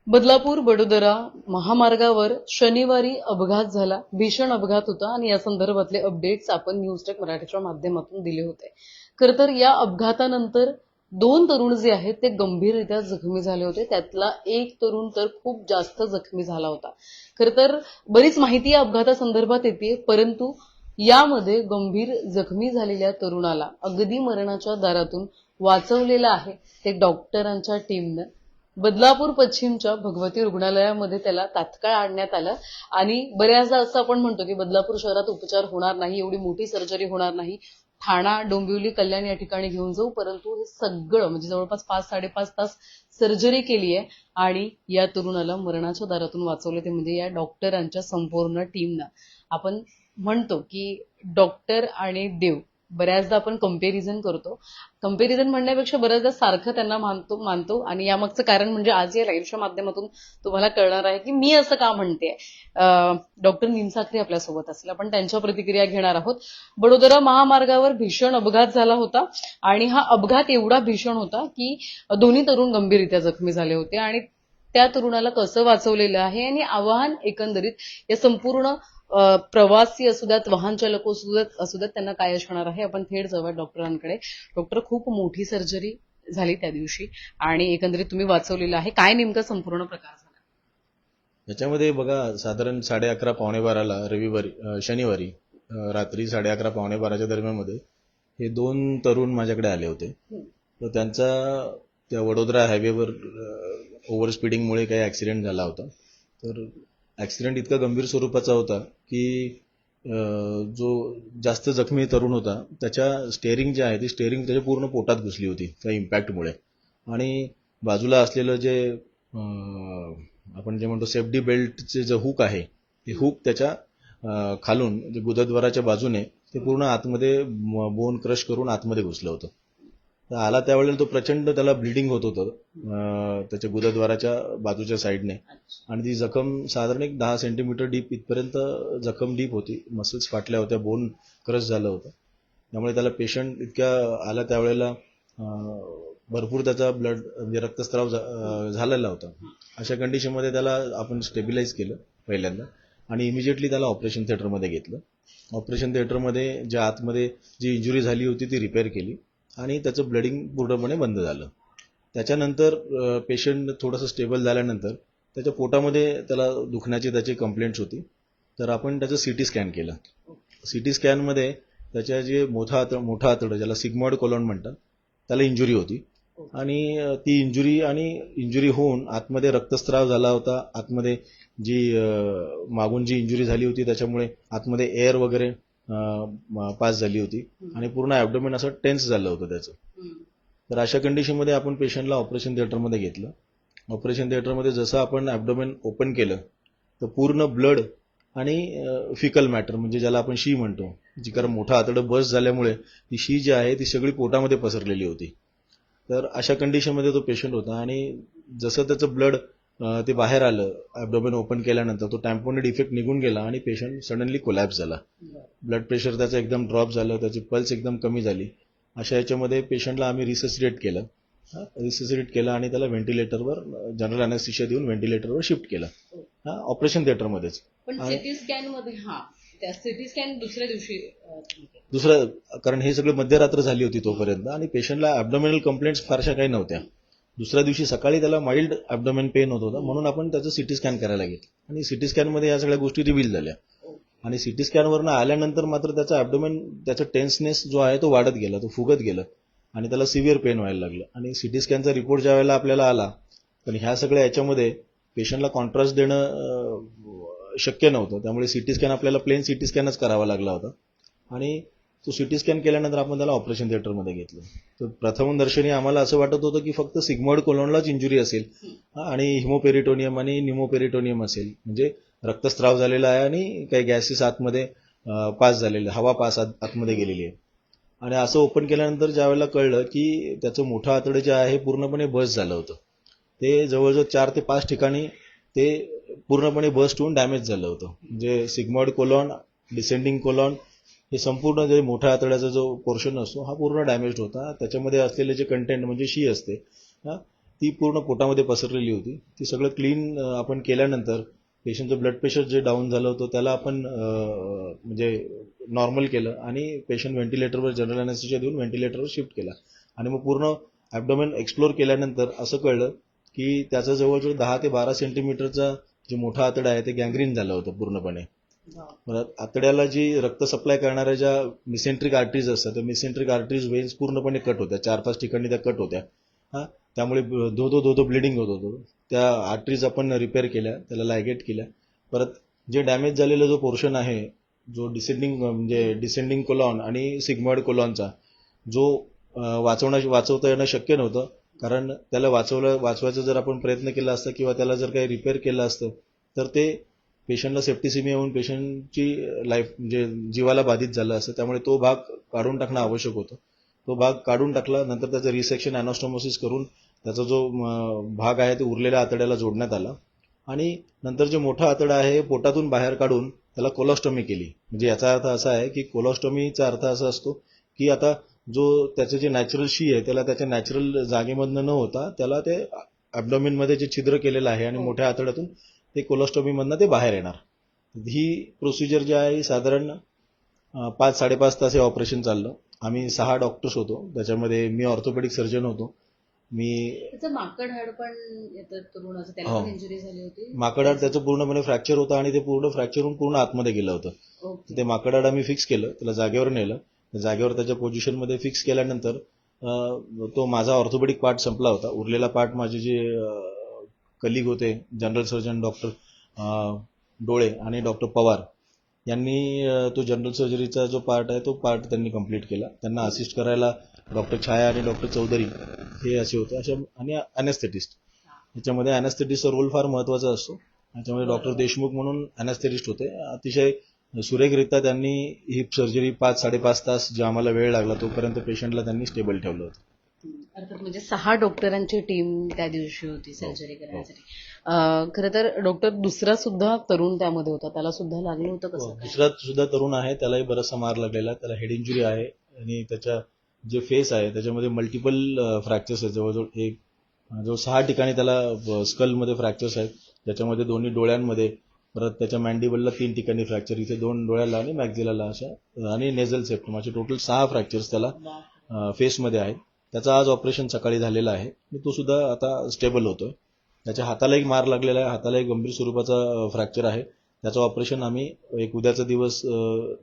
बदलापूर वडोदरा महामार्गावर शनिवारी अपघात झाला. भीषण अपघात होता आणि या संदर्भातले अपडेट्स आपण न्यूज टेक मराठीच्या माध्यमातून दिले होते. खरं तर या अपघातानंतर दोन तरुण जे आहेत ते गंभीररित्या जखमी झाले होते. त्यातला एक तरुण तर खूप जास्त जखमी झाला होता. खरं तर बरीच माहिती या अपघातासंदर्भात येते, परंतु यामध्ये गंभीर जखमी झालेल्या तरुणाला अगदी मरणाच्या दारातून वाचवलेलं आहे ते डॉक्टरांच्या टीमनं. बदलापूर पश्चिमच्या भगवती रुग्णालयामध्ये त्याला तात्काळ आणण्यात आलं आणि बऱ्याचदा असं आपण म्हणतो की बदलापूर शहरात उपचार होणार नाही, एवढी मोठी सर्जरी होणार नाही, ठाणा, डोंबिवली, कल्याण या ठिकाणी घेऊन जाऊ, परंतु हे सगळं म्हणजे जवळपास 5-5.5 तास सर्जरी केली आहे आणि या तरुणाला मरणाच्या दारातून वाचवले ते म्हणजे या डॉक्टरांच्या संपूर्ण टीमनं. आपण म्हणतो की डॉक्टर आणि देव बऱ्याचदा आपण कंपॅरिझन करतो. कंपॅरिझन म्हणण्यापेक्षा बऱ्याचदा सारखं त्यांना मानतो आणि यामागचं कारण म्हणजे आज या लाईव्हच्या माध्यमातून तुम्हाला कळणार आहे की मी असं का म्हणते. डॉक्टर निमसाखरे आपल्यासोबत असतील, आपण त्यांच्या प्रतिक्रिया घेणार आहोत. वडोदरा महामार्गावर भीषण अपघात झाला होता आणि हा अपघात एवढा भीषण होता की दोन्ही तरुण गंभीररित्या जखमी झाले होते आणि त्या तरुणाला कसं वाचवलेलं आहे आणि आव्हान एकंदरीत या संपूर्ण प्रवासी असू द्यात, वाहन चालक असू द्यात, त्यांना काय असणार आहे. आपण थेट जाऊया डॉक्टरांकडे. डॉक्टर, खूप मोठी सर्जरी झाली त्या दिवशी आणि एकंदरीत तुम्ही वाचवलेलं आहे. काय नेमका संपूर्ण प्रकार झाला? याच्यामध्ये बघा, साधारण 11:30 पावणे 12ला शनिवारी रात्री 11:30 पावणे 12च्या दरम्यानमध्ये हे दोन तरुण माझ्याकडे आले होते. तर त्यांचा त्या वडोदरा हायवेवर ओव्हर स्पीडिंगमुळे काही ऍक्सिडेंट झाला होता. तर ऍक्सिडेंट इतका गंभीर स्वरूपाचा होता की जो जास्त जखमी तरुण होता त्याच्या स्टेअरिंग जे आहे ती स्टेअरिंग त्याच्या पूर्ण पोटात घुसली होती त्या इम्पॅक्टमुळे. आणि बाजूला असलेलं जे आपण जे म्हणतो सेफ्टी बेल्टचे जे हुक आहे ते हुक त्याच्या खालून जे गुदद्वाराच्या बाजूने ते पूर्ण आतमध्ये बोन क्रश करून आतमध्ये घुसलं होतं. तर आला त्यावेळेला तो प्रचंड त्याला ब्लिडिंग होत होतं त्याच्या गुदद्वाराच्या बाजूच्या साईडने. आणि ती जखम साधारण एक 10 सेंटीमीटर डीप इथपर्यंत जखम डीप होती. मसल्स फाटल्या होत्या, बोन क्रश झालं होतं. त्यामुळे त्याला पेशंट इतक्या आला त्यावेळेला भरपूर त्याचा ब्लड म्हणजे रक्तस्राव झालेला होता. अशा कंडिशनमध्ये त्याला आपण स्टेबिलाइज केलं पहिल्यांदा आणि इमिजिएटली त्याला ऑपरेशन थिएटरमध्ये घेतलं. ऑपरेशन थिएटरमध्ये ज्या आतमध्ये जी इंजुरी झाली होती ती रिपेअर केली आणि त्याचं ब्लडिंग पूर्णपणे बंद झालं. त्याच्यानंतर पेशंट थोडंसं स्टेबल झाल्यानंतर त्याच्या पोटामध्ये त्याला दुखण्याची त्याची कंप्लेंट्स होती. तर आपण त्याचं सीटी स्कॅन केलं. सीटी स्कॅनमध्ये त्याच्या जे मोठा आतडं ज्याला सिग्मॉइड कोलॉन म्हणतात त्याला इंजुरी होती आणि ती इंजुरी होऊन आतमध्ये रक्तस्राव झाला होता. आतमध्ये जी मागून जी इंजुरी झाली होती त्याच्यामुळे आतमध्ये एअर वगैरे पास झाली होती आणि पूर्ण ॲब्डोमेन असं टेन्स झालं होतं त्याचं. तर अशा कंडिशनमध्ये आपण पेशंटला ऑपरेशन थिएटरमध्ये घेतलं. ऑपरेशन थिएटरमध्ये जसं आपण ॲब्डोमेन ओपन केलं तर पूर्ण ब्लड आणि फिकल मॅटर म्हणजे ज्याला आपण शी म्हणतो, जी कारण मोठा आतडं बस्ट झाल्यामुळे ती शी जी आहे ती सगळी पोटामध्ये पसरलेली होती. तर अशा कंडिशनमध्ये तो पेशंट होता आणि जसं त्याचं ब्लड ते बाहेर आलं ॲब्डोमेन ओपन केल्यानंतर तो टॅम्पोनेट इफेक्ट निघून गेला आणि पेशंट सडनली कोलॅप्स झाला. ब्लड प्रेशर त्याचं एकदम ड्रॉप झालं, त्याची पल्स एकदम कमी झाली. अशा याच्यामध्ये पेशंटला आम्ही रिससिटेट केलं आणि त्याला व्हेंटिलेटरवर जनरल अनेस्थेशिया देऊन व्हेंटिलेटरवर शिफ्ट केलं ऑपरेशन थिएटरमध्येच. पण सिटी स्कॅन मध्ये त्या सिटी स्कॅन दुसऱ्या दिवशी कारण हे सगळं मध्यरात्र झाली होती तोपर्यंत आणि पेशंटला ॲब्डोमिनल कंप्लेंट्स फारशा काही नव्हत्या. दुसऱ्या दिवशी सकाळी त्याला माइल्ड ॲब्डोमेन पेन होत होता म्हणून आपण त्याचं सिटी स्कॅन करायला घेतलं आणि सिटी स्कॅनमध्ये या सगळ्या गोष्टी रिव्हील झाल्या. आणि सिटी स्कॅनवरनं आल्यानंतर मात्र त्याचा ॲब्डोमेन त्याचा टेन्सनेस जो आहे तो वाढत गेला, तो फुगत गेला आणि त्याला सिव्हिअर पेन व्हायला लागलं. आणि सिटी स्कॅनचा रिपोर्ट ज्या वेळेला आपल्याला आला पण ह्या सगळ्या याच्यामध्ये पेशंटला कॉन्ट्रास्ट देणं शक्य नव्हतं. त्यामुळे सिटी स्कॅन आपल्याला प्लेन सिटी स्कॅनच करावा लागला होता आणि तो सिटी स्कॅन केल्यानंतर आपण त्याला ऑपरेशन थिएटरमध्ये घेतलं. तर प्रथम दर्शनी आम्हाला असं वाटत होतं की फक्त सिग्मॉइड कोलॉनलाच इंजुरी असेल आणि हिमोपेरिटोनियम आणि निमोपेरिटोनियम असेल, म्हणजे रक्तस्राव झालेला आहे आणि काही गॅसेस आतमध्ये पास झालेले, हवा पास आतमध्ये गेलेली आहे. आणि असं ओपन केल्यानंतर ज्या वेळेला कळलं की त्याचं मोठं आतडं जे आहे पूर्णपणे बस्ट झालं होतं. ते जवळजवळ 4 ते 5 ठिकाणी ते पूर्णपणे बस्ट होऊन डॅमेज झालं होतं. म्हणजे सिग्मॉइड कोलॉन, डिसेंडिंग कोलॉन हे संपूर्ण जे मोठ्या आतड्याचा जो पोर्शन असतो हा पूर्ण डॅमेज होता. त्याच्यामध्ये असलेले जे कंटेंट म्हणजे शी असते ती पूर्ण पोटामध्ये पसरलेली होती. ती सगळं क्लीन आपण केल्यानंतर पेशंटचं ब्लड प्रेशर जे डाऊन झालं होतं त्याला आपण म्हणजे नॉर्मल केलं आणि पेशंट व्हेंटिलेटरवर जनरल अॅनेस्थेशिया देऊन व्हेंटिलेटरवर शिफ्ट केला. आणि मग पूर्ण ॲब्डोमेन एक्सप्लोर केल्यानंतर असं कळलं की त्याचं जवळजवळ 10 ते 12 सेंटीमीटरचा जे मोठा आतडा आहे ते गँग्रीन झालं होतं पूर्णपणे. आतड्याला जी रक्त सप्लाय करणाऱ्या ज्या मिसेंट्रिक आर्टरीज असतात त्या मिसेंट्रिक आर्टरीज वेन्स पूर्णपणे कट होत्या. 4-5 ठिकाणी त्या कट होत्या. त्यामुळे धो ब्लिडिंग होत होतं. त्या आर्टरीज आपण रिपेअर केल्या, त्याला लायगेट केल्या. परत जे डॅमेज झालेला जो पोर्शन आहे, जो डिसेंडिंग कोलॉन आणि सिग्मॉइड कोलॉनचा जो वाचवता येणं शक्य नव्हतं, कारण त्याला वाचवायचा जर आपण प्रयत्न केला असता किंवा त्याला जर काही रिपेअर केलं असतं तर ते पेशंटला सेप्टिसिमिया होऊन पेशंटची लाईफ म्हणजे जीवाला बाधित झालं असतं. त्यामुळे तो भाग काढून टाकणं आवश्यक होतं. तो भाग काढून टाकला. नंतर त्याचं रिसेक्शन अॅनास्टोमोसिस करून त्याचा जो भाग आहे तो उरलेल्या आतड्याला जोडण्यात आला आणि नंतर जे मोठा आतडा आहे पोटातून बाहेर काढून त्याला कोलॉस्टॉमी केली. म्हणजे याचा अर्थ असा आहे की कोलॉस्टॉमीचा अर्थ असा असतो की आता जो त्याचं जे नॅचरल शी आहे त्याला त्याच्या नॅचरल जागेमधनं न होता त्याला ते ॲब्डोमेनमध्ये जे छिद्र केलेलं आहे आणि मोठ्या आतड्यातून ते कोलॉस्टॉमीमधनं ते बाहेर येणार. ही प्रोसिजर जी आहे साधारण 5-5.5 तास हे ऑपरेशन चाललं. आम्ही 6 डॉक्टर्स होतो. त्याच्यामध्ये मी ऑर्थोपेडिक सर्जन होतो. त्याचं माकड हाड पण येतं तरुणाचं, त्याला पण इंजुरी झाली होती. माकड हाड त्याचं पूर्णपणे फ्रॅक्चर होतं आणि ते पूर्ण फ्रॅक्चर होऊन पूर्ण आतमध्ये गेलं होतं. ते माकड हाड आम्ही फिक्स केलं, त्याला जागेवर नेलं. जागेवर त्याच्या पोझिशनमध्ये फिक्स केल्यानंतर तो माझा ऑर्थोपेडिक पार्ट संपला होता. उरलेला पार्ट माझे जे कलिग होते जनरल सर्जन डॉक्टर डोळे आणि डॉक्टर पवार यांनी तो जनरल सर्जरीचा जो पार्ट आहे तो पार्ट त्यांनी कंप्लीट केला. त्यांना असिस्ट करायला डॉक्टर छाया आणि डॉक्टर चौधरी हे असे होते आणि अॅनेस्थेटिस्ट. याच्यामध्ये अॅनेस्थेटिस्टचा रोल फार महत्त्वाचा असतो. याच्यामध्ये डॉक्टर देशमुख म्हणून अॅनेस्थेटिस्ट होते. अतिशय सुरेखरित्या त्यांनी ही सर्जरी 5-5.5 तास जे आम्हाला वेळ लागला तोपर्यंत पेशंटला त्यांनी स्टेबल ठेवलं होतं. अर्थात म्हणजे 6 डॉक्टरांची टीम त्या दिवशी होती सर्जरी करण्यासाठी. खरं तर डॉक्टर दुसरा सुद्धा तरुण त्यामध्ये होता, त्याला सुद्धा लागलं होतं कसं? दुसरा सुद्धा तरुण आहे, त्यालाही बराचसा मार लागलेला आहे. त्याला हेड इंजुरी आहे आणि त्याच्या जे फेस आहे त्याच्यामध्ये मल्टिपल फ्रॅक्चर्स आहेत. जवळजवळ 6 ठिकाणी त्याला स्कलमध्ये फ्रॅक्चर्स आहेत. त्याच्यामध्ये दोन्ही डोळ्यांमध्ये, परत त्याच्या मॅन्डिबलला 3 ठिकाणी फ्रॅक्चर, इथे 2 डोळ्याला आणि मॅक्झिलाला अशा, आणि नेझल सेप्टम असे टोटल 6 फ्रॅक्चर्स त्याला फेसमध्ये आहेत. त्याचं आज ऑपरेशन सकाळी झालेलं आहे. तो सुद्धा आता स्टेबल होतोय. त्याच्या हाताला एक मार लागलेला आहे, हाताला एक गंभीर स्वरूपाचा फ्रॅक्चर आहे. त्याचं ऑपरेशन आम्ही एक उद्याचा दिवस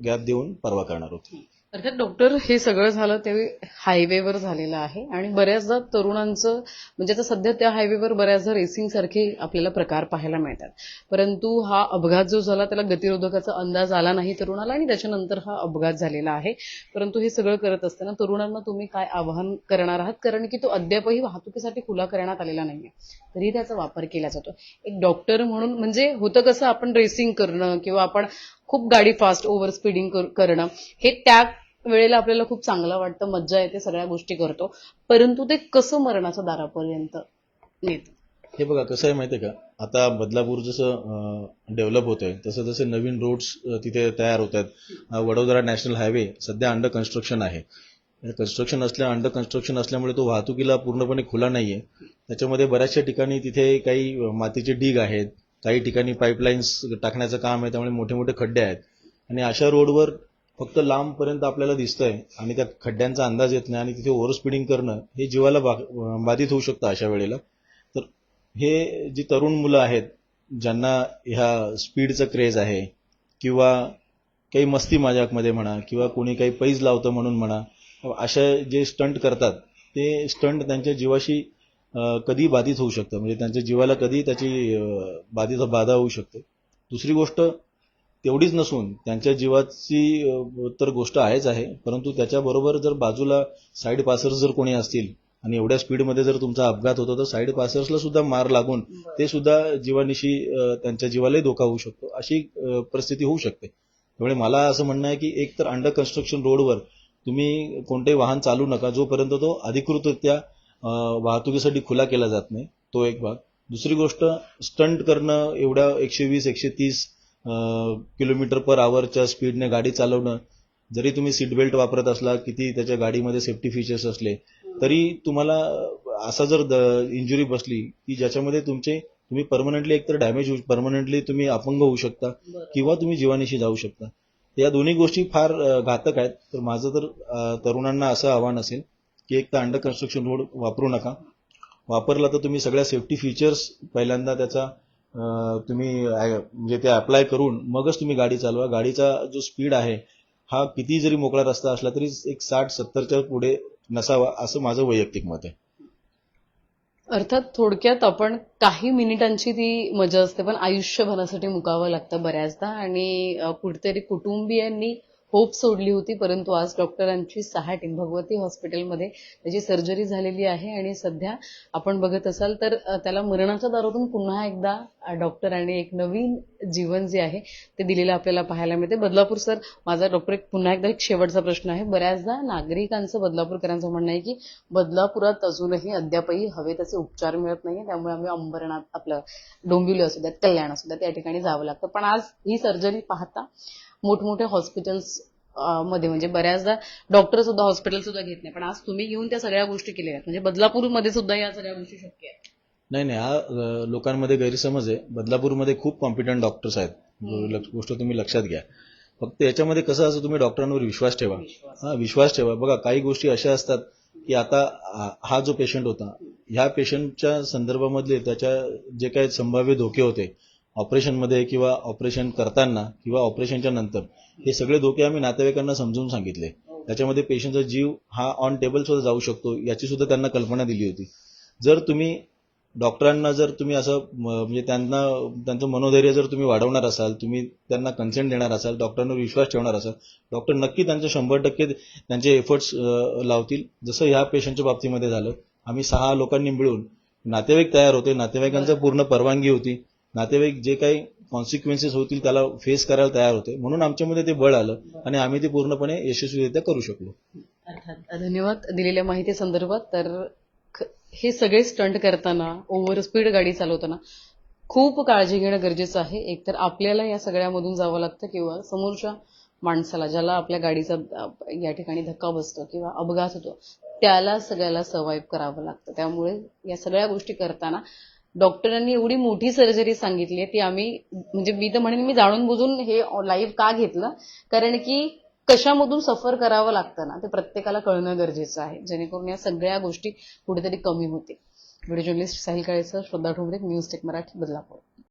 गॅप देऊन परवा करणार आहोत. अर्थात डॉक्टर हे सगळं झालं ते हायवेवर झालेलं आहे आणि बऱ्याचदा तरुणांचं म्हणजे आता सध्या त्या हायवेवर बऱ्याचदा रेसिंग सारखे आपल्याला प्रकार पाहायला मिळतात. परंतु हा अपघात जो झाला त्याला गतिरोधकाचा अंदाज आला नाही तरुणाला आणि त्याच्यानंतर हा अपघात झालेला आहे. परंतु हे सगळं करत असताना तरुणांना तुम्ही काय आवाहन करणार आहात? कारण की तो अद्यापही वाहतुकीसाठी खुला करण्यात आलेला नाहीये, तरी त्याचा वापर केला जातो. एक डॉक्टर म्हणून म्हणजे होतं कसं, आपण रेसिंग करणं किंवा आपण खूप गाडी फास्ट ओव्हर स्पीडिंग करणं हे त्या वेळेला आपल्याला खूप चांगलं वाटतं, मज्जा येते, सगळ्या गोष्टी करतो. परंतु ते कसं मरणाच्या दारापर्यंत नेतं? हे बघा कसं आहे माहिती आहे का, आता बदलापूर जसं डेव्हलप होत आहे तसं तसे नवीन रोड्स तिथे तयार होत आहेत. वडोदरा नॅशनल हायवे सध्या अंडर कन्स्ट्रक्शन आहे. अंडर कन्स्ट्रक्शन असल्यामुळे तो वाहतुकीला पूर्णपणे खुला नाहीये. त्याच्यामध्ये बऱ्याचशा ठिकाणी तिथे काही मातीचे ढीग आहेत, काही ठिकाणी पाईपलाईन्स टाकण्याचं काम आहे, त्यामुळे मोठे मोठे खड्डे आहेत. आणि अशा रोडवर फक्त लांबपर्यंत आपल्याला दिसतंय आणि त्या खड्ड्यांचा अंदाज येत नाही आणि तिथे ओव्हर स्पीडिंग करणं हे जीवाला बाधित होऊ शकतं अशा वेळेला. तर हे जी तरुण मुलं आहेत ज्यांना ह्या स्पीडचं क्रेज आहे किंवा काही मस्ती मजाकमध्ये म्हणा किंवा कोणी काही पैज लावतं म्हणून म्हणा, अशा जे स्टंट करतात ते स्टंट त्यांच्या जीवाशी कधी बाधित होऊ शकतं. म्हणजे त्यांच्या जीवाला कधी त्याची बाधा होऊ शकते. दुसरी गोष्ट तेवढीच नसून त्यांच्या जीवाची तर गोष्ट आहेच आहे, परंतु त्याच्याबरोबर जर बाजूला साईड पासर्स जर कोणी असतील आणि एवढ्या स्पीडमध्ये जर तुमचा अपघात होतो तर साईड पासर्सला सुद्धा मार लागून ते सुद्धा जीवानिशी त्यांच्या जीवालाही धोका होऊ शकतो, अशी परिस्थिती होऊ शकते. त्यामुळे मला असं म्हणणं आहे की एक तर अंडर कन्स्ट्रक्शन रोडवर तुम्ही कोणतेही वाहन चालू नका जोपर्यंत तो अधिकृतरित्या वाहतुकीसाठी खुला केला जात नाही, तो एक भाग. दुसरी गोष्ट, स्टंट करणं एवढ्या 120-130 किलोमीटर पर आवरच्या स्पीडने गाडी चालवणं, जरी तुम्ही सीट बेल्ट वापरत असला, किती त्याच्या गाडीमध्ये सेफ्टी फीचर्स असले, तरी तुम्हाला असा जर इंजुरी बसली की ज्याच्यामध्ये तुम्ही परमनंटली एकतर डॅमेज होऊ, परमनंटली तुम्ही अपंग होऊ शकता किंवा तुम्ही जीवानिशी जाऊ शकता. या दोन्ही गोष्टी फार घातक आहेत. तर माझं तर तरुणांना असं आव्हान असेल की एक तर अंडर कन्स्ट्रक्शन रोड वापरू नका. वापरला तर तुम्ही सगळ्या सेफ्टी फीचर्स पहिल्यांदा त्याचा तुम्ही म्हणजे ते अप्लाय करून मगच तुम्ही गाडी चालवा. गाडीचा जो स्पीड आहे हा किती जरी मोकळा रस्ता असला तरी एक 60-70च्या पुढे नसावा, असं माझं वैयक्तिक मत आहे. अर्थात थोडक्यात आपण काही मिनिटांची ती मजा असते पण आयुष्यभरासाठी मुकावं लागतं बऱ्याचदा आणि कुठेतरी कुटुंबियांनी होप सोडली होती परंतु आज डॉक्टरांची 6 टीम भगवती हॉस्पिटलमध्ये त्याची सर्जरी झालेली आहे आणि सध्या आपण बघत असाल तर त्याला मरणाच्या दारातून पुन्हा एकदा डॉक्टरांनी एक नवीन जीवन जे आहे ते दिलेलं आपल्याला पाहायला मिळते. बदलापूर सर, माझा डॉक्टर पुन्हा एकदा एक शेवटचा प्रश्न आहे. बऱ्याचदा नागरिकांचं बदलापूरकरांचं म्हणणं आहे की बदलापुरात अजूनही अद्यापही हवे तसे उपचार मिळत नाहीये, त्यामुळे आम्ही अंबरनाथ आपलं डोंबिवली असू द्यात, कल्याण असू द्यात, या ठिकाणी जावं लागतं. पण आज ही सर्जरी पाहता मोठमोठ्या हॉस्पिटल्स मध्ये म्हणजे बऱ्याचदा डॉक्टर सुद्धा हॉस्पिटल सुद्धा घेत नाही, पण आज तुम्ही घेऊन त्या सगळ्या गोष्टी केल्या आहेत म्हणजे बदलापूरमध्ये सुद्धा या सगळ्या गोष्टी शक्य आहेत. नाही हा लोकांमध्ये गैरसमज आहे. बदलापूरमध्ये खूप कॉम्पिटंट डॉक्टर्स आहेत, गोष्ट तुम्ही लक्षात घ्या. फक्त याच्यामध्ये कसं असं तुम्ही डॉक्टरांवर विश्वास ठेवा. विश्वास ठेवा. बघा काही गोष्टी अशा असतात की आता हा जो पेशंट होता, ह्या पेशंटच्या संदर्भामधले त्याच्या जे काही संभाव्य धोके होते ऑपरेशनमध्ये किंवा ऑपरेशन करताना किंवा ऑपरेशनच्या नंतर, हे सगळे धोके आम्ही नातेवाईकांना समजून सांगितले. त्याच्यामध्ये पेशंटचा जीव हा ऑन टेबल सुद्धा जाऊ शकतो याची सुद्धा त्यांना कल्पना दिली होती. जर तुम्ही डॉक्टरांना जर तुम्ही असं म्हणजे त्यांचं मनोधैर्य जर तुम्ही वाढवणार असाल, तुम्ही त्यांना कन्सेंट देणार असाल, डॉक्टरांवर विश्वास ठेवणार असाल, डॉक्टर नक्की त्यांचे 100% त्यांचे एफर्ट्स लावतील. जसं ह्या पेशंटच्या बाबतीमध्ये झालं. आम्ही 6 लोकांनी मिळून, नातेवाईक तयार होते, नातेवाईकांचं पूर्ण परवानगी होती, नातेवाईक जे काही कॉन्सिक्वेन्सेस होतील त्याला फेस करायला तयार होते, म्हणून आमच्यामध्ये ते बळ आलं आणि आम्ही ते पूर्णपणे यशस्वीरित्या करू शकलो. अर्थात धन्यवाद दिलेल्या माहिती संदर्भात. तर हे सगळे स्टंट करताना, ओव्हर स्पीड गाडी चालवताना खूप काळजी घेणं गरजेचं आहे. एकतर आपल्याला या सगळ्यामधून जावं लागतं किंवा समोरच्या माणसाला, ज्याला आपल्या गाडीचा या ठिकाणी धक्का बसतो किंवा अपघात होतो, त्याला सगळ्याला सर्व्हाइव्ह करावं लागतं. त्यामुळे या सगळ्या गोष्टी करताना डॉक्टरांनी एवढी मोठी सर्जरी सांगितली आहे ती आम्ही म्हणजे मी तर म्हणेन मी जाणून बुजून हे लाईव्ह का घेतलं, कारण की कशामधून सफर करावं लागतं ना ते प्रत्येकाला कळणं गरजेचं आहे, जेणेकरून या सगळ्या गोष्टी कुठेतरी कमी होतील. व्हिडिओ जर्नलिस्ट साहिल काळेसर, श्रद्धा ठोंबरे, न्यूज टेक मराठी, बदलापूर.